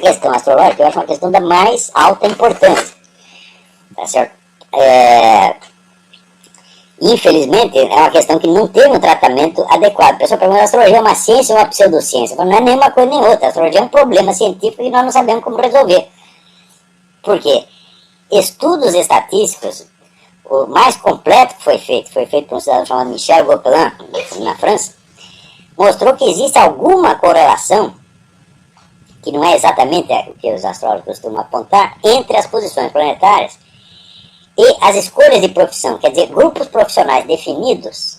questão astrológica eu acho uma questão da mais alta importância, tá certo? Infelizmente, é uma questão que não teve um tratamento adequado. A pessoa pergunta, a astrologia é uma ciência ou uma pseudociência? Não é nem uma coisa nem outra. A astrologia é um problema científico e nós não sabemos como resolver. Por quê? Estudos estatísticos, o mais completo que foi feito por um cidadão chamado Michel Gauquelin, na França, mostrou que existe alguma correlação, que não é exatamente o que os astrólogos costumam apontar, entre as posições planetárias e as escolhas de profissão. Quer dizer, grupos profissionais definidos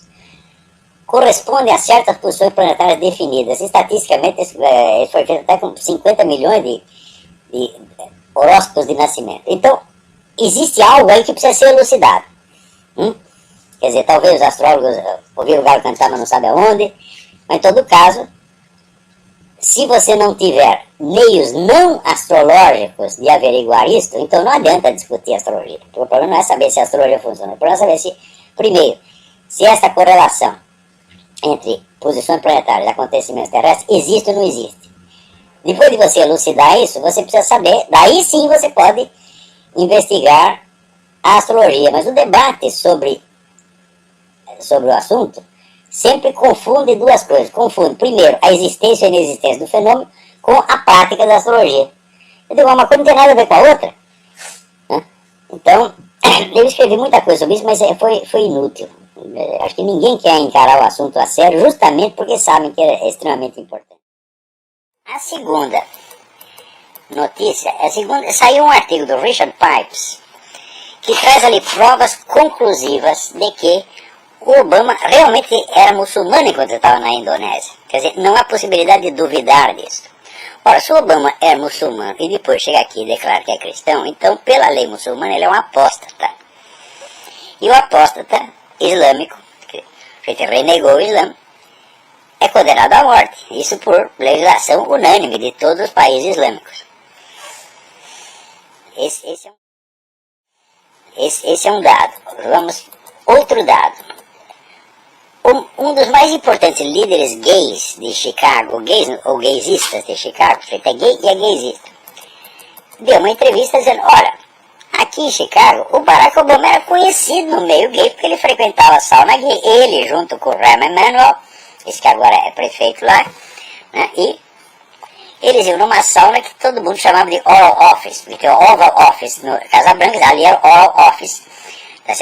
correspondem a certas posições planetárias definidas. Estatisticamente, isso foi feito até com 50 milhões de horóscopos de nascimento. Então, existe algo aí que precisa ser elucidado. Quer dizer, talvez os astrólogos ouviram o galo cantar, mas não sabem aonde. Mas, em todo caso, se você não tiver meios não astrológicos de averiguar isso, então não adianta discutir astrologia. O problema não é saber se a astrologia funciona. O problema é saber se, primeiro, se essa correlação entre posições planetárias e acontecimentos terrestres existe ou não existe. Depois de você elucidar isso, você precisa saber, daí sim você pode investigar a astrologia. Mas o debate sobre o assunto sempre confunde duas coisas. Confunde, primeiro, a existência e a inexistência do fenômeno com a prática da astrologia. Eu digo, uma coisa não tem nada a ver com a outra. Então, eu escrevi muita coisa sobre isso, mas foi inútil. Acho que ninguém quer encarar o assunto a sério, justamente porque sabem que é extremamente importante. A segunda notícia, saiu um artigo do Richard Pipes, que traz ali provas conclusivas de que o Obama realmente era muçulmano enquanto estava na Indonésia. Quer dizer, não há possibilidade de duvidar disso. Ora, se o Obama é muçulmano e depois chega aqui e declara que é cristão, então, pela lei muçulmana, ele é um apóstata. E o apóstata islâmico, que renegou o Islã, é condenado à morte. Isso por legislação unânime de todos os países islâmicos. Esse é um dado. Vamos, outro dado. Um dos mais importantes líderes gays de Chicago, gays ou gaysistas de Chicago, é gay e é gaysista, deu uma entrevista dizendo, olha, aqui em Chicago, o Barack Obama era conhecido no meio gay porque ele frequentava a sauna gay, ele junto com o Rahm Emanuel, esse que agora é prefeito lá, né, e eles iam numa sauna que todo mundo chamava de Oral Office, porque o Oval Office no Casa Branca, ali era Oral Office.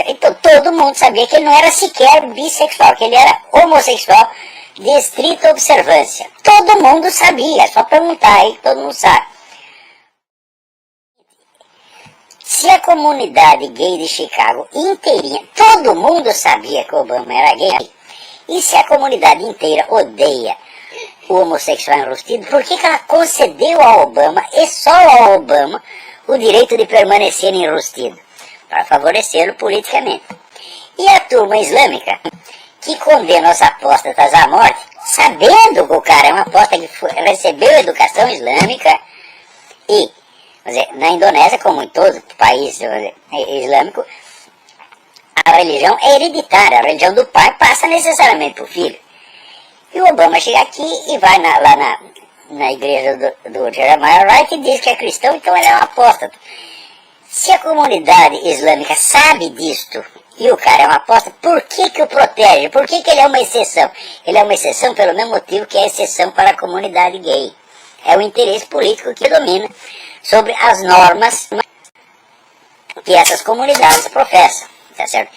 Então todo mundo sabia que ele não era sequer bissexual, que ele era homossexual de estrita observância. Todo mundo sabia, é só perguntar aí, todo mundo sabe. Se a comunidade gay de Chicago inteirinha, todo mundo sabia que o Obama era gay, e se a comunidade inteira odeia o homossexual enrustido, por que ela concedeu ao Obama, e só ao Obama, o direito de permanecer enrustido? Para favorecê-lo politicamente. E a turma islâmica, que condena os apóstatas à morte, sabendo que o cara é um apóstata que recebeu educação islâmica, e, na Indonésia, como em todo país islâmico, a religião é hereditária, a religião do pai passa necessariamente para o filho. E o Obama chega aqui e vai lá na igreja do Jeremiah Wright e diz que é cristão, então ele é um apóstata. Se a comunidade islâmica sabe disto e o cara é uma apóstata, por que o protege? Por que ele é uma exceção? Ele é uma exceção pelo mesmo motivo que é exceção para a comunidade gay. É o interesse político que domina sobre as normas que essas comunidades professam, tá certo?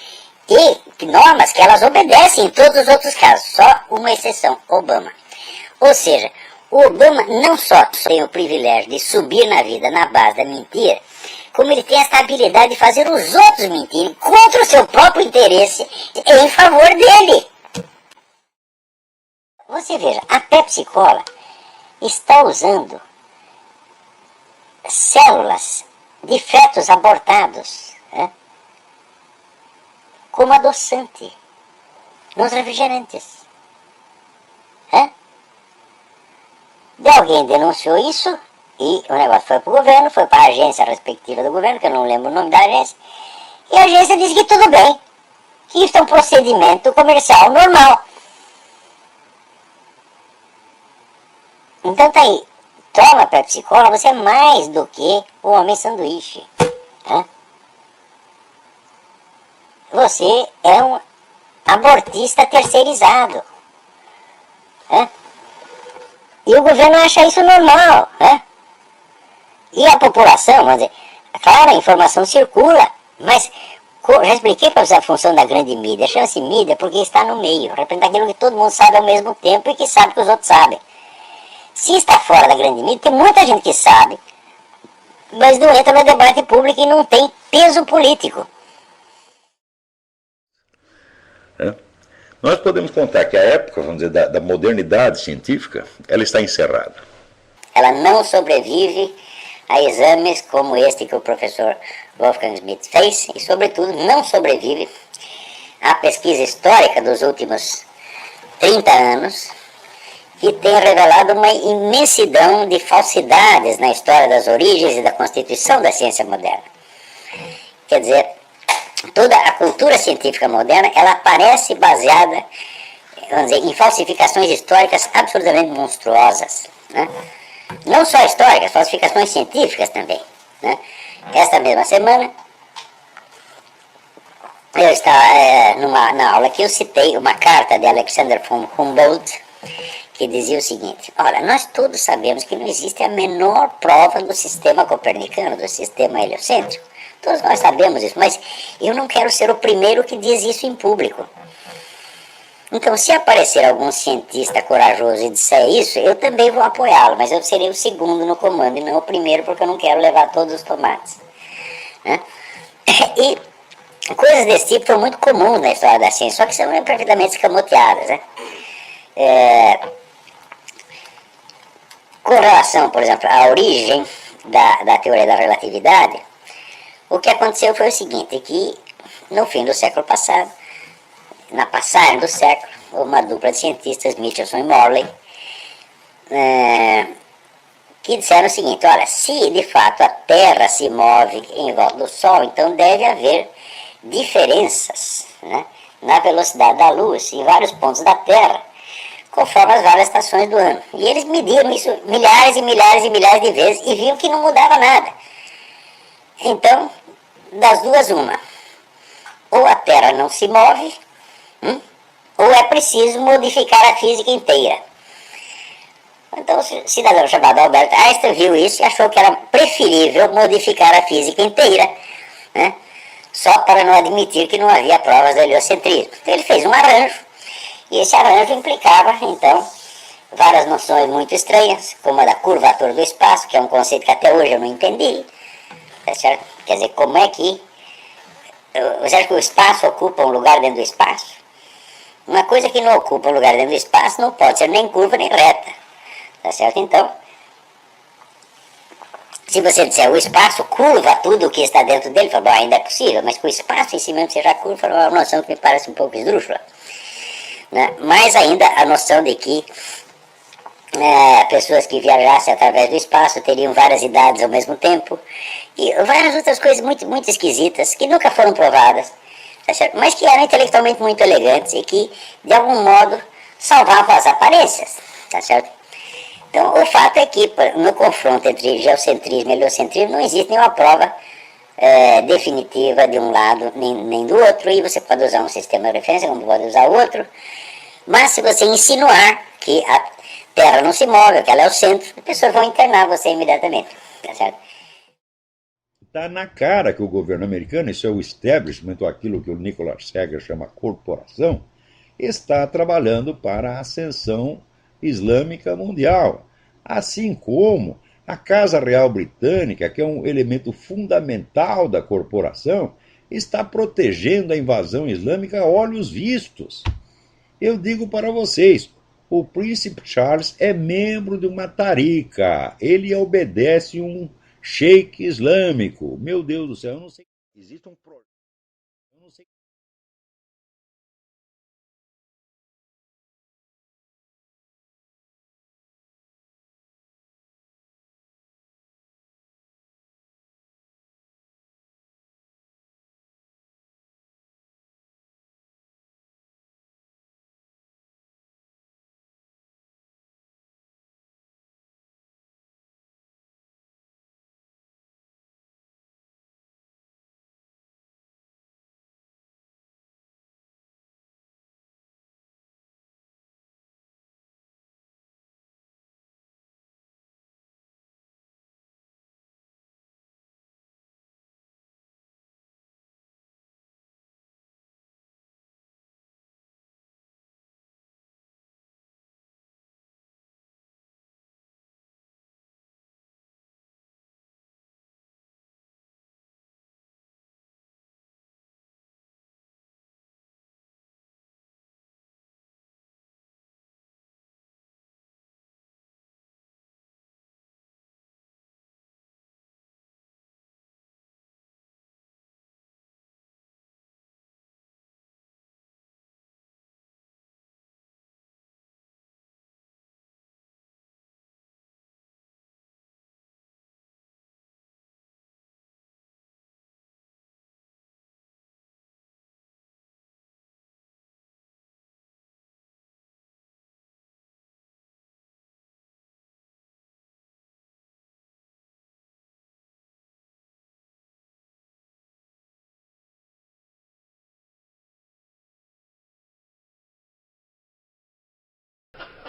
E normas que elas obedecem em todos os outros casos, só uma exceção, Obama. Ou seja, o Obama não só tem o privilégio de subir na vida na base da mentira, como ele tem essa habilidade de fazer os outros mentirem contra o seu próprio interesse em favor dele. Você veja, a Pepsi Cola está usando células de fetos abortados, né, como adoçante nos refrigerantes. De alguém denunciou isso e o negócio foi para o governo, foi para a agência respectiva do governo, que eu não lembro o nome da agência, e a agência disse que tudo bem, que isso é um procedimento comercial normal. Então tá aí, toma Pepsi Cola, você é mais do que o homem sanduíche. Né? Você é um abortista terceirizado. Né? E o governo acha isso normal. Né? E a população, vamos dizer, claro, a informação circula, mas já expliquei para você a função da grande mídia. Chama-se mídia porque está no meio, representa aquilo que todo mundo sabe ao mesmo tempo e que sabe que os outros sabem. Se está fora da grande mídia, tem muita gente que sabe, mas não entra no debate público e não tem peso político. Nós podemos contar que a época, vamos dizer, da modernidade científica, ela está encerrada. Ela não sobrevive a exames como este que o professor Wolfgang Schmidt fez e, sobretudo, não sobrevive à pesquisa histórica dos últimos 30 anos, que tem revelado uma imensidão de falsidades na história das origens e da constituição da ciência moderna. Quer dizer, toda a cultura científica moderna, ela parece baseada, vamos dizer, em falsificações históricas absolutamente monstruosas. Né? Não só históricas, falsificações científicas também. Né? Esta mesma semana, eu estava na aula que eu citei uma carta de Alexander von Humboldt, que dizia o seguinte: olha, nós todos sabemos que não existe a menor prova do sistema copernicano, do sistema heliocêntrico. Todos nós sabemos isso, mas eu não quero ser o primeiro que diz isso em público. Então, se aparecer algum cientista corajoso e disser isso, eu também vou apoiá-lo, mas eu serei o segundo no comando e não o primeiro, porque eu não quero levar todos os tomates. Né? E coisas desse tipo são muito comuns na história da ciência, só que são perfeitamente escamoteadas. Né? Com relação, por exemplo, à origem da teoria da relatividade, o que aconteceu foi o seguinte, que no fim do século passado, na passagem do século, uma dupla de cientistas, Michelson e Morley, que disseram o seguinte: olha, se de fato a Terra se move em volta do Sol, então deve haver diferenças, né, na velocidade da luz em vários pontos da Terra, conforme as várias estações do ano. E eles mediram isso milhares e milhares e milhares de vezes e viram que não mudava nada. Então, das duas, uma: ou a Terra não se move, ou é preciso modificar a física inteira. Então, o cidadão chamado Albert Einstein viu isso e achou que era preferível modificar a física inteira, né, só para não admitir que não havia provas do heliocentrismo. Então, ele fez um arranjo, e esse arranjo implicava, então, várias noções muito estranhas, como a da curvatura do espaço, que é um conceito que até hoje eu não entendi. Tá certo? Quer dizer, como é que você acha que o espaço ocupa um lugar dentro do espaço? Uma coisa que não ocupa um lugar dentro do espaço não pode ser nem curva nem reta. Tá certo? Então, se você disser o espaço curva tudo o que está dentro dele, fala, bom, ainda é possível, mas que o espaço em si mesmo seja curva é uma noção que me parece um pouco esdrúxula. Né? Mais ainda a noção de que pessoas que viajassem através do espaço teriam várias idades ao mesmo tempo e várias outras coisas muito, muito esquisitas que nunca foram provadas, tá certo? Mas que eram intelectualmente muito elegantes e que, de algum modo, salvavam as aparências. Tá certo? Então, o fato é que no confronto entre geocentrismo e heliocentrismo não existe nenhuma prova definitiva de um lado nem do outro, e você pode usar um sistema de referência como pode usar o outro, mas se você insinuar que a Terra não se move, que ela é o centro, as pessoas vão internar você imediatamente. Tá certo? Está na cara que o governo americano, isso é o establishment, ou aquilo que o Nicholas Seger chama corporação, está trabalhando para a ascensão islâmica mundial. Assim como a Casa Real Britânica, que é um elemento fundamental da corporação, está protegendo a invasão islâmica a olhos vistos. Eu digo para vocês, o príncipe Charles é membro de uma tarica. Ele obedece um sheik islâmico. Meu Deus do céu, eu não sei. Existe um problema. Eu não sei.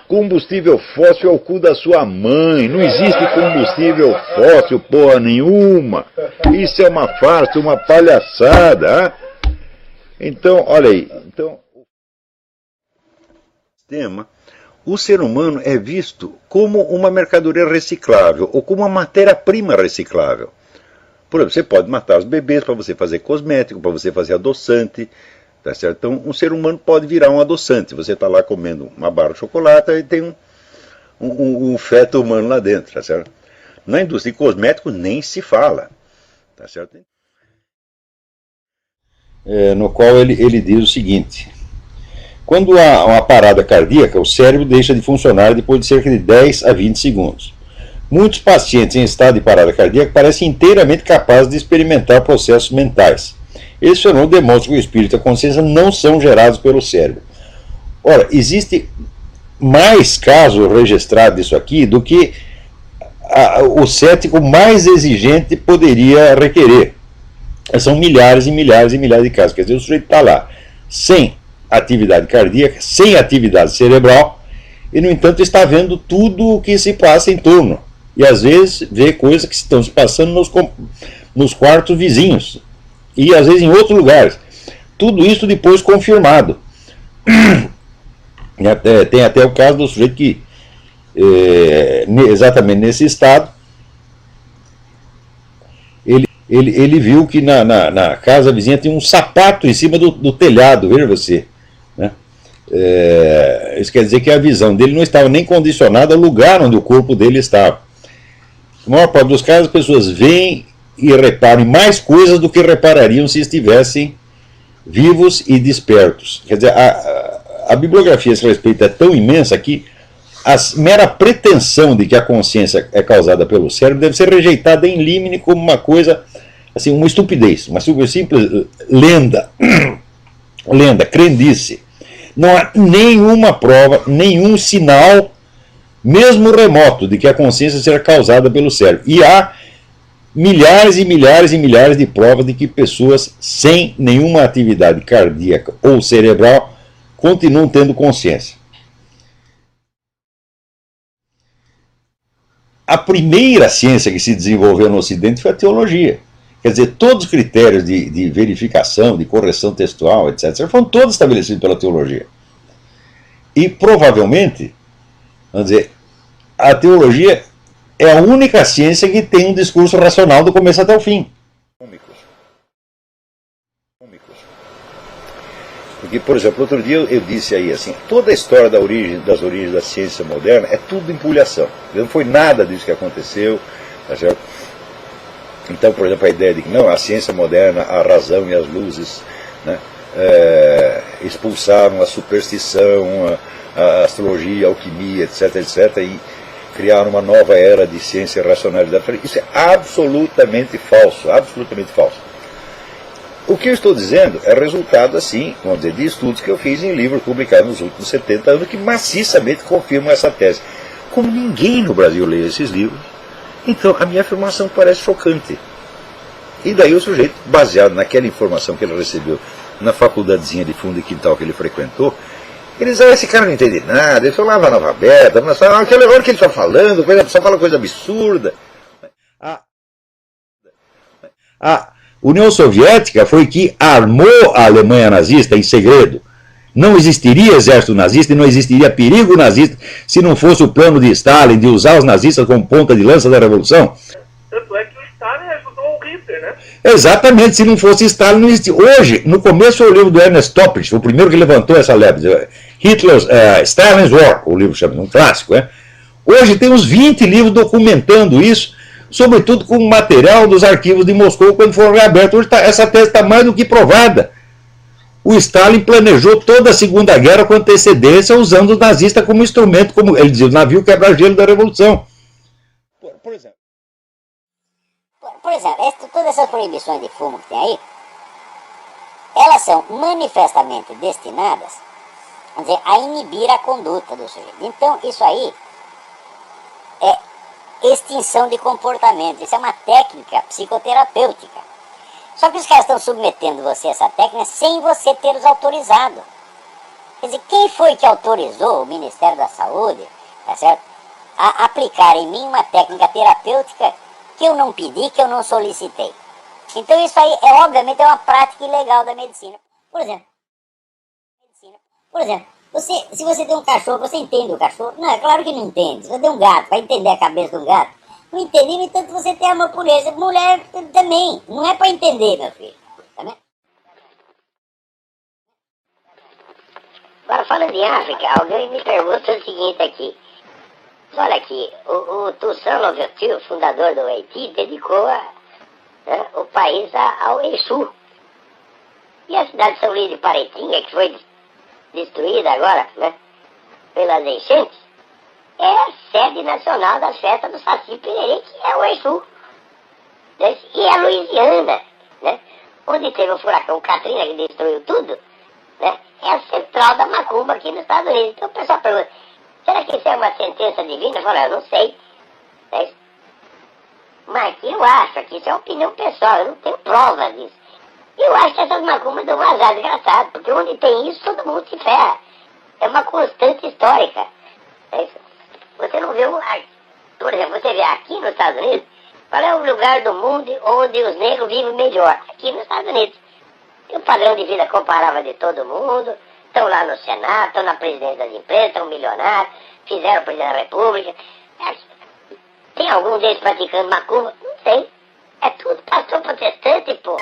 Combustível fóssil é o cu da sua mãe. Não existe combustível fóssil, porra nenhuma. Isso é uma farsa, uma palhaçada. Então, olha aí. Então, o ser humano é visto como uma mercadoria reciclável ou como uma matéria-prima reciclável. Por exemplo, você pode matar os bebês para você fazer cosmético, para você fazer adoçante. Tá certo? Então, um ser humano pode virar um adoçante. Você está lá comendo uma barra de chocolate e tem um feto humano lá dentro. Tá certo? Na indústria de cosméticos nem se fala. Tá certo? No qual ele diz o seguinte: quando há uma parada cardíaca, o cérebro deixa de funcionar depois de cerca de 10 a 20 segundos. Muitos pacientes em estado de parada cardíaca parecem inteiramente capazes de experimentar processos mentais. Esse fenômeno demonstra que o espírito e a consciência não são gerados pelo cérebro. Ora, existe mais casos registrados disso aqui do que o cético mais exigente poderia requerer. São milhares e milhares e milhares de casos. Quer dizer, o sujeito está lá sem atividade cardíaca, sem atividade cerebral, e, no entanto, está vendo tudo o que se passa em torno. E, às vezes, vê coisas que estão se passando nos quartos vizinhos. E, às vezes, em outros lugares. Tudo isso depois confirmado. Tem até o caso do sujeito que, exatamente nesse estado, ele viu que na casa vizinha tinha um sapato em cima do telhado, veja você. Né? Isso quer dizer que a visão dele não estava nem condicionada ao lugar onde o corpo dele estava. Na maior parte dos casos, as pessoas veem e reparam em mais coisas do que reparariam se estivessem vivos e despertos. Quer dizer, a bibliografia a esse respeito é tão imensa que a mera pretensão de que a consciência é causada pelo cérebro deve ser rejeitada em limine como uma coisa, assim, uma estupidez, uma simples lenda, crendice. Não há nenhuma prova, nenhum sinal, mesmo remoto, de que a consciência seja causada pelo cérebro. E há milhares e milhares e milhares de provas de que pessoas sem nenhuma atividade cardíaca ou cerebral continuam tendo consciência. A primeira ciência que se desenvolveu no Ocidente foi a teologia. Quer dizer, todos os critérios de verificação, de correção textual, etc., foram todos estabelecidos pela teologia. E, provavelmente, vamos dizer, a teologia é a única ciência que tem um discurso racional do começo até o fim. Porque, por exemplo, outro dia eu disse aí assim, toda a história das origens da ciência moderna é tudo empulhação. Não foi nada disso que aconteceu, tá certo? Então, por exemplo, a ideia de que não, a ciência moderna, a razão e as luzes, né, expulsaram a superstição, a astrologia, a alquimia, etc., etc., e criaram uma nova era de ciência e racionalidade. Isso é absolutamente falso, absolutamente falso. O que eu estou dizendo é resultado, assim, vamos dizer, de estudos que eu fiz em livros publicados nos últimos 70 anos que maciçamente confirmam essa tese. Como ninguém no Brasil lê esses livros, então a minha afirmação parece chocante. E daí o sujeito, baseado naquela informação que ele recebeu na faculdadezinha de fundo e quintal que ele frequentou, ele diz, esse cara não entende nada, ele só lava analfabeta, aquele hora que ele está falando, só fala coisa absurda. A União Soviética foi que armou a Alemanha nazista em segredo. Não existiria exército nazista e não existiria perigo nazista se não fosse o plano de Stalin de usar os nazistas como ponta de lança da revolução. Tanto é que o Stalin ajudou o Hitler, né? Exatamente, se não fosse Stalin não existia. Hoje, no começo foi o livro do Ernest Toppich, o primeiro que levantou essa lebre, Stalin's War, o livro chama, um clássico, né? Hoje tem uns 20 livros documentando isso, sobretudo com material dos arquivos de Moscou quando foram reabertos. Hoje essa tese está mais do que provada. O Stalin planejou toda a Segunda Guerra com antecedência, usando os nazistas como instrumento, como ele dizia, o navio quebra-gelo da Revolução. Por exemplo, todas essas proibições de fumo que tem aí, elas são manifestamente destinadas, vamos dizer, a inibir a conduta do sujeito. Então, isso aí é extinção de comportamento. Isso é uma técnica psicoterapêutica. Só que os caras estão submetendo você a essa técnica sem você ter os autorizado. Quer dizer, quem foi que autorizou o Ministério da Saúde, tá certo, a aplicar em mim uma técnica terapêutica que eu não pedi, que eu não solicitei? Então isso aí, obviamente, é uma prática ilegal da medicina. Por exemplo, se você tem um cachorro, você entende o cachorro? Não, é claro que não entende. Se você tem um gato, vai entender a cabeça do gato? Não entende, no entanto você tem amor por ele. Mulher também, não é para entender, meu filho. Tá vendo? Agora, falando em África, alguém me pergunta o seguinte aqui. Olha aqui, o Toussaint Louverture, fundador do Haiti, dedicou o país ao Exu. E a cidade de São Luís de Paraitinga, que foi destruída agora, né, pelas enchentes, é a sede nacional da festa do Saci Pererê, que é o Exu. E a Louisiana, né, onde teve o furacão Katrina, que destruiu tudo, né, é a central da macumba aqui nos Estados Unidos. Então o pessoal pergunta, será que isso é uma sentença divina? Eu falo, eu não sei. Né? Mas aqui eu acho, aqui isso é opinião pessoal, eu não tenho prova disso. Eu acho que essas macumbas dão um azar desgraçado, porque onde tem isso, todo mundo se ferra. É uma constante histórica. Você não vê, por exemplo, você vê aqui nos Estados Unidos, qual é o lugar do mundo onde os negros vivem melhor? Aqui nos Estados Unidos. Tem um padrão de vida comparável de todo mundo, estão lá no Senado, estão na presidência das empresas, estão milionários, fizeram o presidente da República. Tem algum deles praticando macumba? Não sei. É tudo pastor protestante, pô.